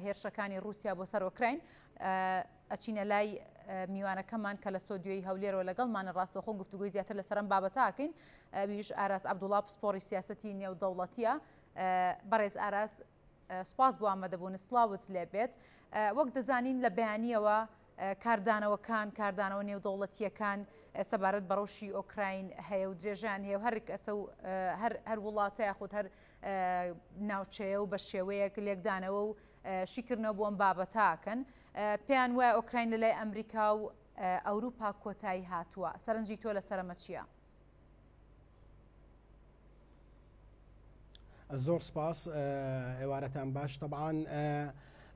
هێرشەکانی رووسیا بۆ سەر ئۆکراین ئەچینە لای میوانەکەمان کە لە ستۆدیۆی هەولێرەوە لەگەڵمانە ڕاستەوخۆ گفتوگوی زیاتر لەسەرم بابەتاکەین بیش ئاراس عەبدوڵڵا پسپۆڕی سیاسەتی نێودەوڵەتیە. بەڕێز ئاراس سوپاس بۆ ئامادەبوون سڵاوت لێ بێت. وەک دەزانین لە بەیانیەوە کاردانەوە نێودەوڵەتیەکان سەبارەت بە ڕەوشی ئۆکراین هەیە و درێژیان هەیە و هەر کەسە و هەر وڵاتە یاخود هەر ناوچەیە و بە شێوەیەک لێکدانەوە و شیکردنەوە بۆ ئەم بابەتاکەن. پێیان وایە ئۆکراین لەلای ئەمریکا و ئەوروپا کۆتایی هاتووە. سەرنجی تۆ لەسەرەمە چییە؟ زۆر سپاس ئێوارەتان باش. طبعاً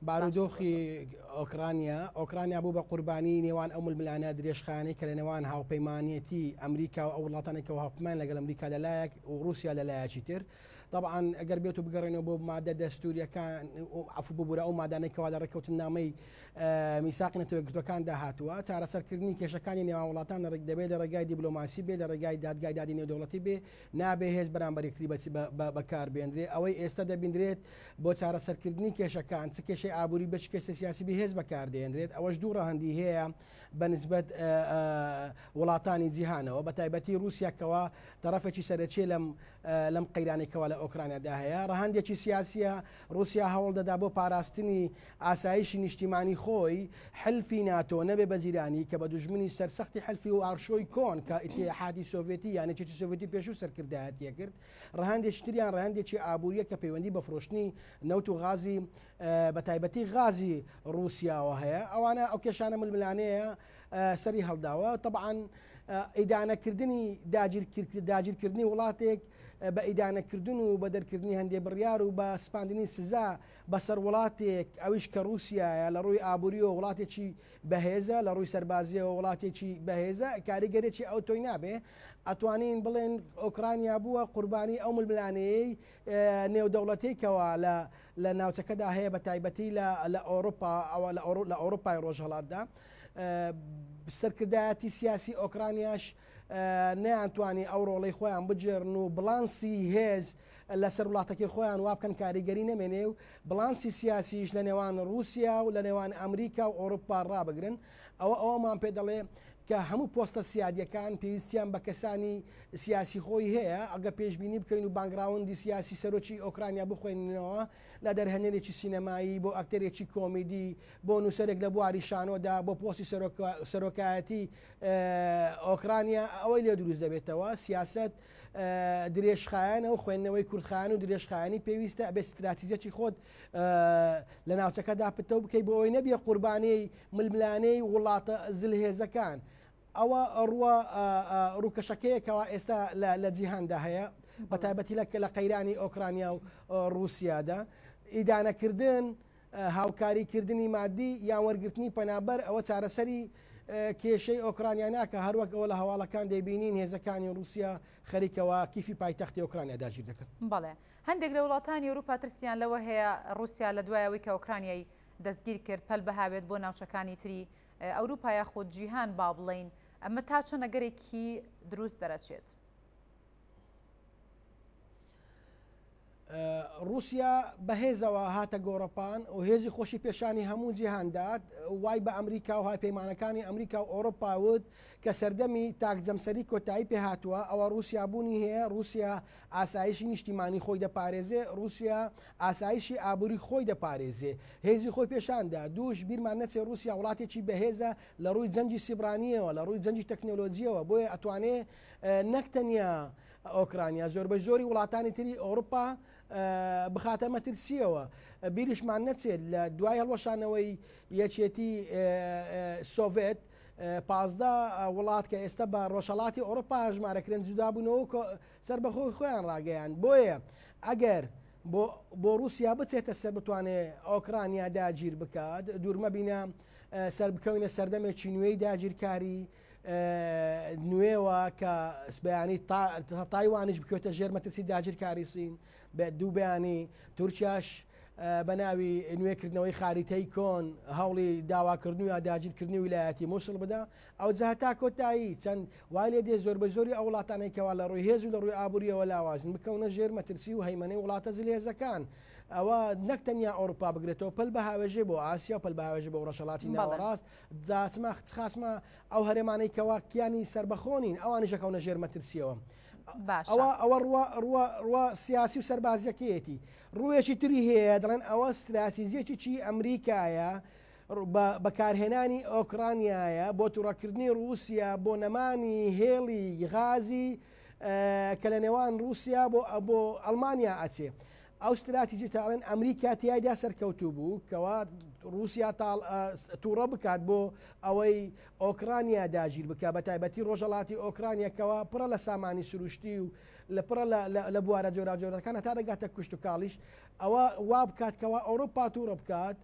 بارودۆخی ئۆکرانیا بوو بە قوربانی نێوان ئەو ململانە درێژخانەی کە لە نێوان هاوپەیمانەتی ئەمریکا و ئەو وڵاتانێکەوە هاوپەیمان لەگەڵ ئەمریکا لەلایەک و رووسیا لەلایەکی تر. طبعاً ئەگەر بێت و بگەڕێنەوە بۆ مادە دەستوریەکان عفو ببوورە ئەو مادانێکەوە لە ڕێککەوتنامەی میساقی نەتەوەیەکگرتوەکان داهاتووە چارەسەرکردنی کێشەکانی نێوان وڵاتان دەبێت لە ڕێگای دیبلۆماسی بێ لە ڕێگای دادگای دادی نێودەوڵەتی بێ نابێ هێز بەرامبەرێکری بەکاربێنرێ. ئەوەی ئێستا دەبیندرێت بۆ چارەسەرکردنی کێشەکان چ کێشەی ئابووری بە کێشە سیاسی بێ هێز بەکاردێنرێت. ئەوەش دوو ڕەهەندی هەیە بەنسبەت وڵاتانی جیهانەوە بە تایبەتی رووسیاکەوە تەرەفێکی سەرەکیە لەم قەیرانێکەوە لە ئۆکرانیادا هەیە. ڕەهەندێکی سیاسیە رووسیا هەوڵ دەدا بۆ پاراستنی ئاسایشی نیشتیمانی خۆی حلفی ناتۆ نەبێ بەزیرانی کە بە دوژمنی سەرسەختی حلفی و ئارشۆی کۆن کە ئیتیحادی سۆڤێتی یانێکی سۆڤێتی پێشوو سەرکردایەتیە کرد. ڕەهەندێکتریان ڕەهەندێکی ئابووریە کە پەیوەندی بە فرۆشتنی نەوت و غازی بە تایبەتی غازی رووسیاوە هەیە. ئەوانە ئەو کێشانە ململانەیە سەری هەڵداوە. طبعاً ئیدانەکردنی داگیرکردنی وڵاتێک بە ئیدانەکردن و بە دەرکردنی هەندێ بڕیار و بە سپاندنی سزا بەسەر وڵاتێک ئەویش کە رووسایە لە ڕووی ئابووریەوە وڵاتێکی بەهێزە لە ڕووی سەربازیەوە وڵاتێکی بەهێزە کاریگەرێکی ئەو تۆی نابێ. ئەتوانین بڵێن ئۆکرانیا بووە قوربانی ئەو ململانەیەی نێودەوڵەتێکەوە لە ناوچەکەدا هەیە بە تایبەتی لە ئەوروپا لە ئەوروپای ڕۆژهەڵاتدا. سەرکردایەتی سیاسی ئۆکرانیاش نەیانتوانی ئەو ڕۆڵەی خۆیان بجێڕن و بڵانسی هێز لەسەر وڵاتەکەی خۆیان وابکەن کاریگەری نەمێنێ و بڵانسی سیاسیش لە نێوان رووسیا و لە نێوان ئەمریکا و ئەوروپا ڕابگرن. ئەوەمان پێ دەڵێ کە هەموو پۆستە سیادیەکان پێویستیان بە کەسانی سیاسی خۆی هەیە ئەگە پێشببینی بکەین و بانگراوندی سیاسی سەرۆکی ئۆکرانیا بخوێنینەوە لە دەرهێنێکی سینەمایی بۆ ئەکتەرێکی کۆمیدی بۆ نووسەرێک لە بواری شانۆدا بۆ پۆستی سەرۆکایەتی ئۆکرانیا ئەوەی لێ دروست دەبێتەوە. سیاست درێژخایەنە و خوێندنەوەی کوردخایەن و درێژخایانی پێویستە بە استراتیجەتی خۆت لە ناوچەکەدا پتەو بکەی بۆ ئەوەی نەبیە قوربانەی ململانەی وڵاتە زلهێزەکان. ئەوە ڕووە ڕووکەشەکەیەکەوە ئێستا لە جیهاندا هەیە بە تایبەتی لە قەیرانی ئۆکرانیا و رووسیادا. ئیدانەکردن هاوکاریکردنی مادی یان وەرگرتنی پەنابەر ئەوە چارەسەری کێشەی ئۆکرانیا ناکە هەروەک ئەوە لە هەواڵەکان دەبینین هێزەکانی رووسیا خەریکەوە کیفی پایتەختی ئۆکرانیا داگیر دەکەن. بەڵێ هەندێک لە وڵاتانی ئەوروپا ترسیان لەوە هەیە رووسیا لە دوایەوەی کە ئۆکرانیای دەستگیر کرد پەل بەهابێت بۆ ناوچەکانی تری ئەوروپا یاخود جیهان با بڵین ئەمە تا چەند نەگەرێکی دروست دەرەچێت. رووسیا بەهێزەوە هاتە گۆڕەپان و هێزی خۆشی پێشانی هەموو جیهاندات وای بە ئەمریکا و های پەیمانەکانی ئەمریکا و ئۆروپاوت کە سەردەمی تاکجەمسەری کۆتایی پێ هاتووە ئەوە رووسیا بوونی هەیە. رووسیا ئاسایشی نیشتیمانی خۆی دەپارێزێ، رووسیا ئاسایشی ئابووری خۆی دەپارێزێ، هێزی خۆی پێشاندا. دووش بیرمان نەچێ رووسیا وڵاتێکی بەهێزە لە ڕووی جەنجی سیبرانیەوە لە ڕووی جەنجی تەکنۆلۆجیەوە بۆیە ئەتوانێ نەکتەنیا ئۆکرانیا زۆر بە زۆری وڵاتانی تری ئەوروپا بخاتە مەترسیەوە. بیریشمان نەچێت لە دوای هەڵوەشانەوەی یەکێتی سۆڤێت 15 وڵات کە ئێستا بە ڕۆژهەڵاتی ئەوروپا ژمارەکردن جودا بوونەوە سەر بەخۆی خۆیان ڕاگەیان. بۆیە ئەگەر بۆ رووسیا بچێتە سەر بتوانێت ئۆکرانیا داگیر بکات دوورمە بینە سەر بکەوینە سەردەمێکی نوێی داگیرکاری نوێوە کە سبیانی تایوانیش بکوێتە ژێر مەترسی داگیرکاری سین بە دوو بەیانی تورکیاش بە ناوی نوێکردنەوەی خاریتەی کۆن هەوڵی داواکردنی و داگیرکردنی ویلایەتی مووسڵ بدا ئەو جەهەتا کۆتایی چەند وای لێ دێ زۆر بە زۆری ئەو وڵاتانێکەوە لە ڕووی هێز و لە ڕووی ئابووریەوە لاوازن بکەونە ژێر مەترسی و هەیمەنەی وڵاتە زلهێزەکان. ئەوە نەکتەنیا ئەوروپا بگرێتەوە پل بە هاوێژێ بۆ ئاسیا و پل بە هاوێژێ بە ڕۆژهەڵاتی ناوەڕاست جاچمە خاچمە ئەو هەرێمانەی کەوا کیانی سربەخۆنین ئەوانیش ئەکەونە ژێر مەترسیەوە ئەوە ڕوە سیاسی و سەربازیەکەیەتی ڕوویەکی تری هەیە دەڵێن ئەوە استراتیزیەکی چی ئەمریکایە بەکارهێنانی ئۆکرانیایە بۆ تووڕەکردنی رووسیا بۆ نەمانی هێڵی غازی کە لە نێوان رووسیا بۆ ئەڵمانیا ئەچێ ئەو استراتیجی تاڵێن ئەمریکا تیایدا سەرکەوتوو بوو کەوا رووسیا تووڕە بکات بۆ ئەوەی ئۆکرانیا داگیر بکە بە تایبەتی ڕۆژەڵاتی ئۆکرانیەکەەوە پڕە لە سامانی سروشتی و لە پڕە لە بوارە جۆراجۆرەکانە تا دەگاتە کوشت و کاڵیش ئەوە وا بکات کەوا ئەوروپا تووڕە بکات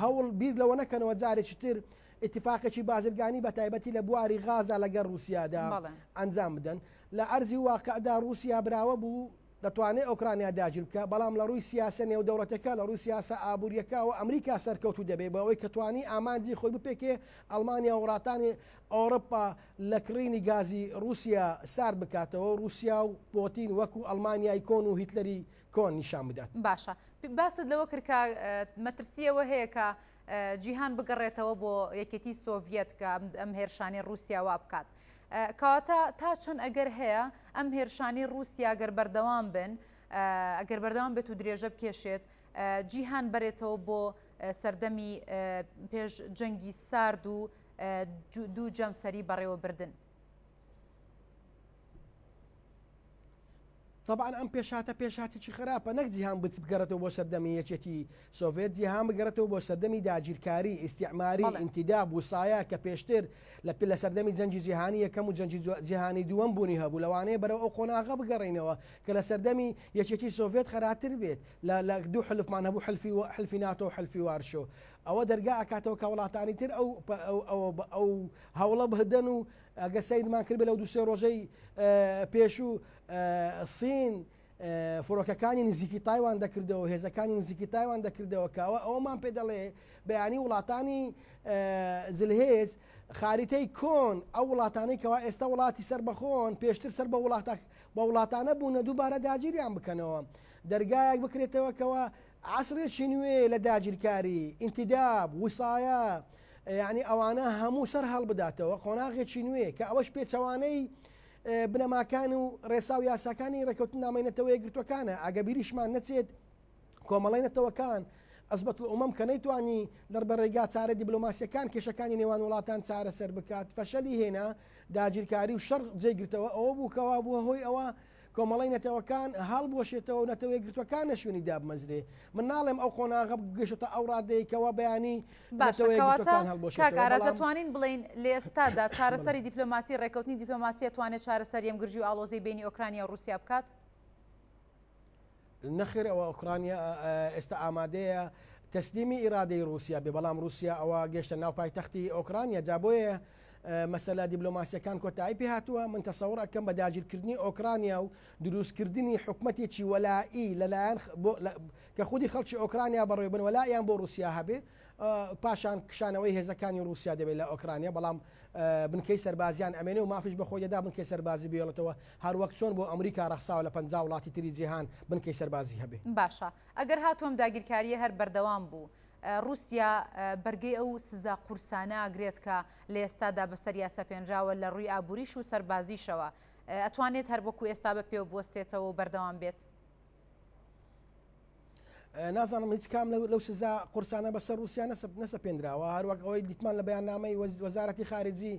هەوڵ بیر لەوە نەکەنەوە جارێکی تر اتفاقێکی بازرگانی بە تایبەتی لە بواری غازا لەگەڵ رووسیادا ئەنجام بدەن لە ئەرزی واقعدا رووسیا براوە بوو دەتوانێت ئۆکرانیا داگیر بکە بەڵام لە ڕووی سیاسە نێودەوڵەتەکە لە ڕووی سیاسە ئابوووریەکەەوە ئەمریکا سەرکەوتو دەبێت بەوەی کە توانی ئامانجی خۆی بپێکێ ئەڵمانیا وڵاتانی ئەوروپا لە کڕینی گازی رووسیا سار بکاتەوە رووسیا و پۆتین وەکو ئەڵمانیای کۆن و هیتلەری کۆن نیشان بدات باشە باست لەوە کردکە مەترسیەوە هەیە کە جیهان بگەڕێتەوە بۆ یەکێتی سۆڤێت کە ئەم هێرشانی رووسیاوا بکات کەواتە تا چەند ئەگەر هەیە ئەم هێرشانی رووسیا گەر بەردەوام بن ئەگەر بەردەوام بێت و درێژە بکێشێت جیهان بەرێتەوە بۆ سەردەمی پێش جەنگی سارد و دوو جەمسەری بەڕێوە بردن طبعا ئەم پێشاتێکی خراپە نەک جیهان بگەڕێتەوە بۆ سەردەمی یەکێتی سۆڤێت جیهان بگەڕێتەوە بۆ سەردەمی داگیرکاری ئیستیعماری ئینتیداب وسایە کە پێشتر لە سەردەمی جەنگی جیهانی یەکەم و جەنگی جیهانی دووەم بوونی هەبوو لەوانەیە بەرەو ئەو قۆناغا بگەڕێنەوە کە لە سەردەمی یەکێتی سۆڤێت خەراتر بێت لە دوو حلفمان هەبوو حلفی ناتۆ و حلفی وارشۆ ئەوە دەرگا ئاکاتەوە کە وڵاتانی تر ئەو هەوڵە بهدەن و ئەگە سیدمان کرد بێت لەو دووسێ ڕۆژەی پێشوو سین فڕۆکەکانی نزیکی تایوان دەکردەوە هێزەکانی نزیکی تایوان دەکردەوە کاوە ئەومان پێ دەڵێ بەیانی وڵاتانی زلهێز خاریتەی کۆن ئەو وڵاتانەی کەوا ئێستا وڵاتی سەر بەخۆن پێشتر سەر بە وڵاتانە بوونە دووبارە داگیریان بکەنەوە دەرگایەک بکرێتەوە کەەوە عسرێکی نوێ لە داگیرکاری ئینتیداب وسایە یعنی ئەوانە هەموو سەر هەڵ بداتەوە قۆناغێکی نوێ کە ئەوەش پێچەوانەی بنەماکان و ڕێسا و یاساکانی ڕێکەوتن نامەینەتەوە یەکگرتوەکانە ئەگە بیریشمان نەچێت کۆمەڵی نەتەوەکان ئەزبەت ئومەم کە نەیتوانی دەربەڕێگا چارە دیبلۆماسیەکان کێشەکانی نێوان وڵاتان چارە سەر بکات فەشەلی هێنا داگیرکاری و شەڕ جێگرتەوە ئەوە بوو کەوا بووە هۆی ئەوە کۆمەڵی نەتەوەکان هەڵبوەشێتەوە و نەتەوە یەکگرتوەکان نەشوێنی دابمەزرێ من ناڵێم ئەو قۆناغە گەشتە ئەو ڕادەیەکەوە بەیانی کاکارازەتوانین بڵین لە ئێستادا چارەسەری دیپلۆماسی ڕێکەوتنی دیپلۆماسیە توانێت چارەسەری ئەم گرژی و ئاڵۆزەی بینی ئۆکرانیا و رووسیا بکات نەخێر ئەوە ئۆکرانیا ئێستا ئامادەیە تەسلیمی ئیرادەی رووسیا بێ بەڵام رووسیا ئەوە گەشتە ناو پایتەختی ئۆکرانیا جا بۆیە مەسەلا دیبلۆماسیەکان کۆتایی پێ هاتووە من تەسەوڕ ئەکەم بە داگیرکردنی ئۆکرانیا و دروستکردنی حکومەتێکی وەلایی لەلایەن کە خودی خەڵکی ئۆکرانیا بەڕێوە بن وەلایان بۆ رووسیا هەبێ پاشان کشانەوەی هێزەکانی رووسیا دەبێت لە ئۆکرانیا بەڵام بنکەی سەربازیان ئەمێنێ و مافش بە خۆیدا بنکەی سەربازی بێڵێتەوە هەروەک چۆن بۆ ئەمریکا ڕەخساوە لە 50 وڵاتی تری جیهان بنکەی سەربازی هەبێ باشە ئەگەر هاتووەم داگیرکاریە هەر بەردەوام بوو رووسیا بەرگەی ئەو سزا قورسانە ئەگرێت کە لە ئێستادا بەسەر یاسەپێنراوە لە ڕووی ئابووریش و سەربازیشەوە ئەتوانێت هەر بۆکو ئێستا بە پێوە بوەستێتەوە و بەردەوام بێت نازانم هیچ کام لەو سزا قورسانە بەسەر رووسیا نەسەپێنراوە هەروەک ئەوەی دیتمان لە بەیاننامەی وەزارەتی خارجی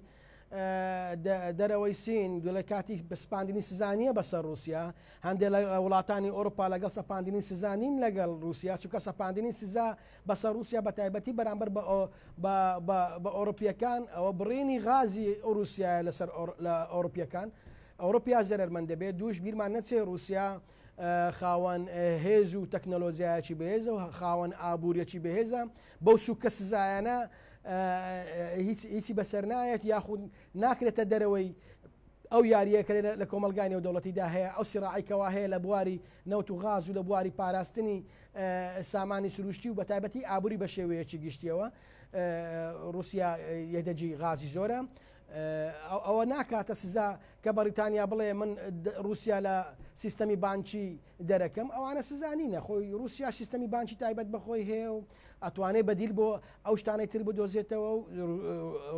دەرەوەی سین دوڵە کاتی بەسپاندنی سزانیە بەسەر رووسیا هەندێک لە وڵاتانی ئۆروپا لەگەڵ سەپاندنی سزانین لەگەڵ رووسیا چونکە سەپاندنی سزا بەسەر رووسیا بە تایبەتی بەرامبەر بە ئۆروپیەکان ئەوە بڕینی غازی رووسیا لەسەر لە ئۆروپیەکان ئەوروپیا زەرمەند دەبێت دووش بیرمان نەچێ رووسیا خاوەن هێز و تەکنۆلۆژیایکی بەهێزە و خاوەن ئابوووریەکی بەهێزە بەو سوکە سزایانە هیچی بەسەر نایەت یاخود ناکرێتە دەرەوەی ئەو یاریەکە لە کۆمەلگانی و دەوڵەتیدا هەیە ئەو سیڕاعیکەوا هەیە لە بواری نەوت و غاز و لە بواری پاراستنی سامانی سروشتی و بە تایبەتی ئابووری بە شێوەیەکی گشتیەوە رووسیا یەدەجی غازی زۆرە ئەوە ناکاتە سزا کە بەریتانیا بڵێ من رووسیا لە سیستەمی بانکی دەرەکەم ئەوانە سزانینە خۆی رووسیا سیستەمی بانکی تایبەت بەخۆی هەیە و ئەتوانێت بەدیل بۆ ئەو شتانەی تر بدۆزێتەوە و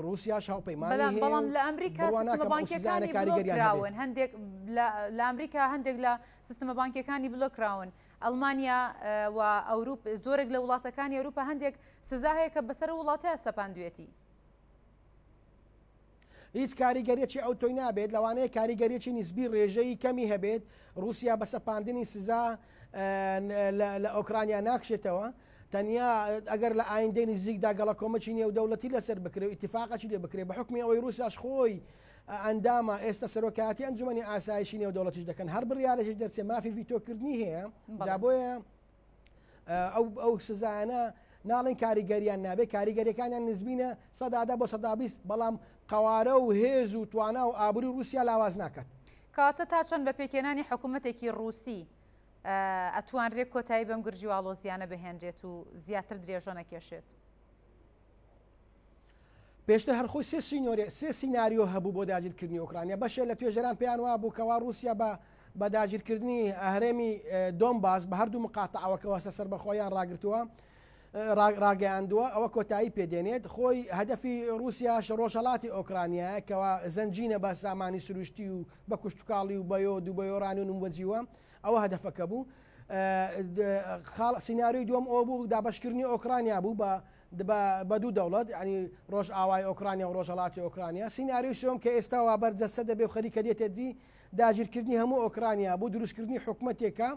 رووسیاش هاوپەیمانی بەڵام لە ئەمریکا سیستەمە بانکیەکانی بڵۆکراون هەندێک لە ئەمریکا هەندێک لە سیستەمە بانکیەکانی بڵۆکراون ئەڵمانیا و ئەوروپ زۆرێک لە وڵاتەکانی ئەوروپا هەندێک سزا هەیە کە بەسەر وڵاتەیە سەپاندوێتی هیچ کاریگەریەکی ئەو تۆی نابێت لەوانەیە کاریگەریەکی نسبی ڕێژەی کەمی هەبێت رووسیا بە سەپاندنی سزا لە ئۆکرانیا ناکشێتەوە تەنیا ئەگەر لە ئایندەی نزیکدا گەڵە کۆمەکی نێودەوڵەتی لەسەر بکرێت ئیتیفاقەکی لێ بکرێت بە حکمی ئەوەی رووسیاش خۆی ئەندامە ئێستا سەرۆکاتی ئەنجومەنی ئاسایشی نێودەوڵەتیش دەکەن هەر بڕیارێکی دەرچێت مافی ڤیتۆکردنی هەیە جا بۆیە ئەو سزایانە ناڵێن کاریگەریان نابێت کاریگەریەکانیان نزبینە 100 بۆ 120 بەڵام قەوارە و هێز و توانا و ئابووری رووسیا لاواز ناکات کاتە تا چەند بە پێکێنانی حکوومەتێکی ڕووسی ئەتوانرێت کۆتایی بەم گرژی واڵۆزیانە بهێنرێت و زیاتر درێژە نەکێشێت پێشتر هەرخۆی سێ سیناریۆ هەبوو بۆ داگیرکردنی ئۆکرانیا بەشێ لە توێژەران پێیان وا بوو کەوا رووسیا بە داگیرکردنی هەرێمی دۆنباس بە هەردوو مقاتەعەوەکەوە سەر بەخۆیان ڕاگرتووە ڕاگەیاندووە ئەوە کۆتایی پێدێنێت خۆی هەدەفی رووسیاش ڕۆژهەڵاتی ئۆکرانیایە کەوا زەنجینە بە سامانی سروشتی و بە کوشتتوکاڵی و بەیۆد و بەیۆرانی و نووەجیوە ئەوە هەدەفەکە بوو سینناریۆی دووەم ئەو بوو دابشکردنی ئۆکرانیا بوو بە دوو دەوڵەت ینی ڕۆژ ئاوای ئۆکرانیا و ڕۆژهڵاتی ئۆکرانیا سینناریۆی سوم کە ئێستاوا بەرجەستە دەبێ و خەریکە دێتێت دی داگیرکردنی هەموو ئۆکرانیا بوو دروستکردنی حکوومەتێکە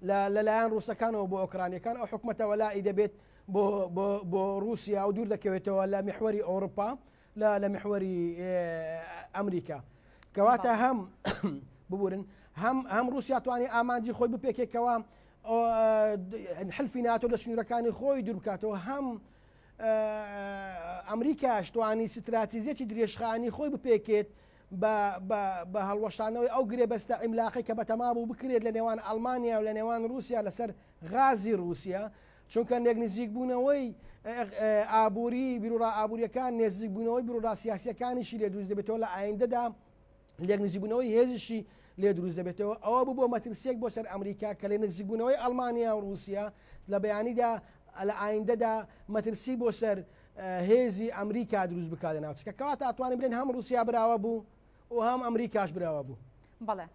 لەلایەن ڕووسەکانەوە بۆ ئۆکرانیەکان ئەو حکوومەتەوە لای دەبێت بۆ رووسیا و دوور دەکەوێتەوە لە میحوەری ئەوروپا لە میحوەری ئەمریکا کەواتە هەم ببورن هەم رووسیا توانی ئامانجی خۆی بپێکێکەوە حلفی ناتۆ لە سنوورەکانی خۆی دوورکاتەوە هەم ئەمریکاش توانی ستراتیزیەتی درێژخانی خۆی بپێکێت بە هەڵوەشانەوەی ئەو گرێبەستە ئیملاقی کە بەتەما بوو بکرێت لە نێوان ئەڵمانیا و لە نێوان رووسیا لەسەر غازی رووسیا چونکە نێک نزیک بوونەوەی ئابووری بیرروڕا ئابوووریەکان نێزیک بوونەوەی بیرروڕا سیاسیەکانیشی لێ دروست دەبێتەوە لە ئایندەدا لێک نزیکبوونەوەی هێزشی لێ دروست دەبێتەوە ئەوە بوو بۆ مەترسیەک بۆ سەر ئەمریکا کە لێ نزیکبوونەوەی ئەڵمانیا و رووسیا لە بەیانیدا لە ئایندەدا مەترسی بۆ سەر هێزی ئەمریکا دروست بکات لە ناوچەکە کەواتە ئەتوانین بڵێن هەم رووسیا براوە بوو و هەم ئەمریکاش براوە بوو بەڵێ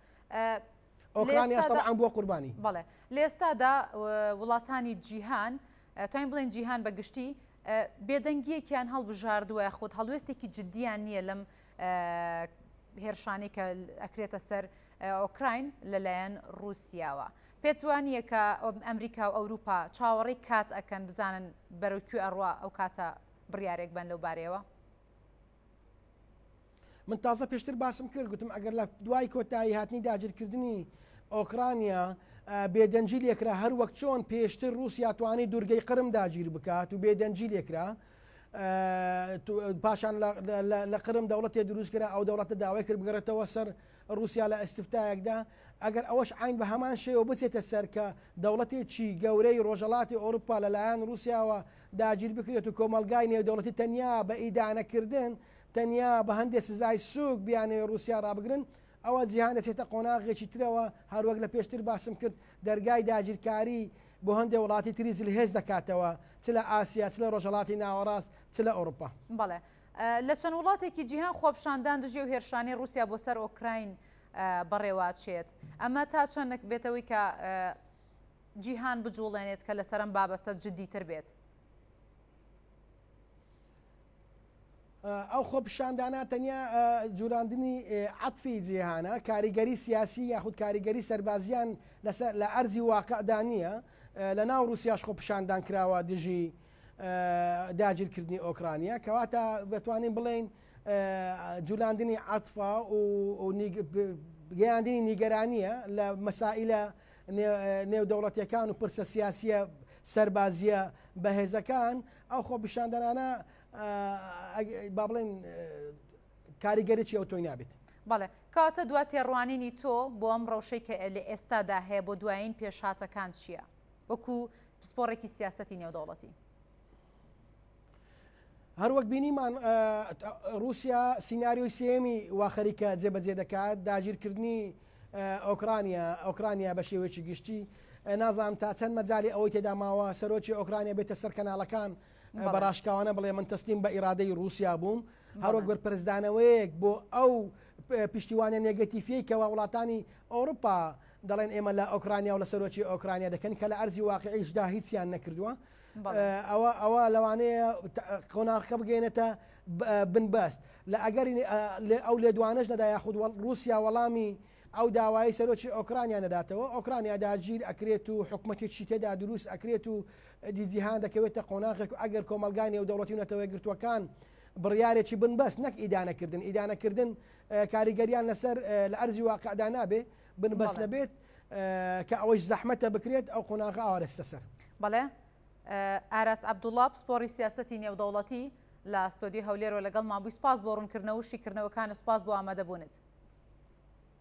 ئۆکرانیاش تەبعاً بۆ قوربانی بەڵێ لە ئێستادا وڵاتانی جیهان توانین بڵێن جیهان بەگشتی بێدەنگیەکیان هەڵبژاردووە خۆت هەڵوێستێکی جددیان نییە لەم هێرشانی کە ئەکرێتە سەر ئۆکراین لەلایەن رووسیاوە پێچوانیە کە ئەمریکا و ئەوروپا چاوەڕێی کات ئەکەن بزانن بەرەوکوێ ئەڕوا ئەو کاتە بڕیارێک بن لەو بارەوە من تازە پێشتر باسم کرد گوتم ئەگەر لە دوای کۆتایی هاتنی داگیرکردنی ئۆکرانیا بێدەنجی لێکرا هەر وەک چۆن پێشتر رووسیا توانی دوورگەی قرم داگیر بکات و بێدەنجی لێکرا پاشان لە قرم دەوڵەتێ دروستکرا ئەو دەوڵەتە داوای کرد بگەڕێتەوە سەر رووسیا لە ئەستفتایەکدا ئەگەر ئەوەش عین بە هەمان شێوە بچێتە سەر کە دەوڵەتێکی گەورەی ڕۆژهەڵاتی ئەوروپا لەلایەن رووسیاوە داگیر بکرێت و کۆمەلگای نێودەوڵەتی تەنیا بە ئیدانەکردن تەنیا بە هەندێک سزای سووک بیانەوە رووسیا ڕابگرن ئەوە جیهان دەچێتە قۆناغێکی ترەوە هەروەک لە پێشتر باسم کرد دەرگای داگیرکاری بۆ هەندێک وڵاتی تری زلهێز دەکاتەوە چ لە ئاسیا چ لە ڕۆژهەڵاتی ناوەڕاست چ لە ئەوروپا بەڵێ لە چەند وڵاتێکی جیهان خۆپشاندان دژی و هێرشانی رووسیا بۆ سەر ئۆکراین بەڕێواچێت ئەمە تا چەندێک بێتەوەی کە جیهان بجوڵێنێت کە لەسەرم بابەتە جددیتر بێت ئەو خۆپشاندانە تەنیا جوراندنی عەتفی جیهانە کاریگەری سیاسی یاخود کاریگەری سەربازیان لە ئەرزی واقعدا نییە لە ناو رووسیاش خۆپشاندان کراوە دژی داگیرکردنی ئۆکرانیا کەواتە دەتوانین بڵێن جولاندنی عەتفە و گەیاندنی نیگەرانیە لە مەسائلە نێودەوڵەتیەکان و پرسە سیاسیە سەربازیە بەهێزەکان ئەو خۆپشاندانانە با بڵێن کاریگەرێکی ئەو تۆی نابێت بەڵێ کاتە دوای تێڕوانینی تۆ بۆ ئەم ڕەوشەی کە لە ئێستادا هەیە بۆ دوایین پێشهاتەکان چییە وەکو پسپۆڕێکی سیاسەتی نێودەوڵەتی هەروەک بینیمان رووسیا سینناریۆی سێمی وا خەریکە جێبەجێ دەکات داگیرکردنی ئۆکرانیا بە شێوەیەکی گشتی نازانم تا چەند مەجای ئەوەی تێدا ماوە سەرۆکی ئۆکرانیا بێتە سەر کەناڵەکان بەڕاشکاوانە بڵێ من تەستیم بە ئیرادەی رووسیا بووم هەروەک بەرپرسدانەوەیەک بۆ ئەو پشتیوانە نێگەتیفیەی کەوا وڵاتانی ئەوروپا دەڵێن ئێمە لە ئۆکرانیا و لە سەرۆکی ئۆکرانیا دەکەن کە لە ئەرزی واقعیشدا هیچیان نەکردووە ئەوە لەوانەیە قۆناغەکە بگەێنێتە بنبەست لە ئەگەر ئەو لێدوانش نەدا یاخود رووسیا وەڵامی ئەو داوای سەرۆکی ئۆکرانیا نەداتەوە ئۆکرانیا داگیر ئەکرێت و حکوومەتێکی تێدا دروست ئەکرێت و دیجیهان دەکەوێتە قۆناغێک و ئەگەر کۆمەلگانی و دەوڵەتی نەتەوەی گرتوەکان بڕیارێکی بنبەست نەک ئیدانەکردن کاریگەریان لەسەر لە ئەرزی واقعدا نابێ بنبەست نەبێت کە ئەوەش زەحمەتە بکرێت ئەو قۆناغە ئاوارەستە سەر. بەڵێ ئاراس عەبدوڵڵا پسپۆڕی سیاسەتی نێودەوڵەتی لە ستۆدیۆ هەولێرەوە لەگەڵ مابووی سپاس بۆ ڕوونکردنەوە و شیکردنەوەکانە سپاس بۆ ئامادەبوونت.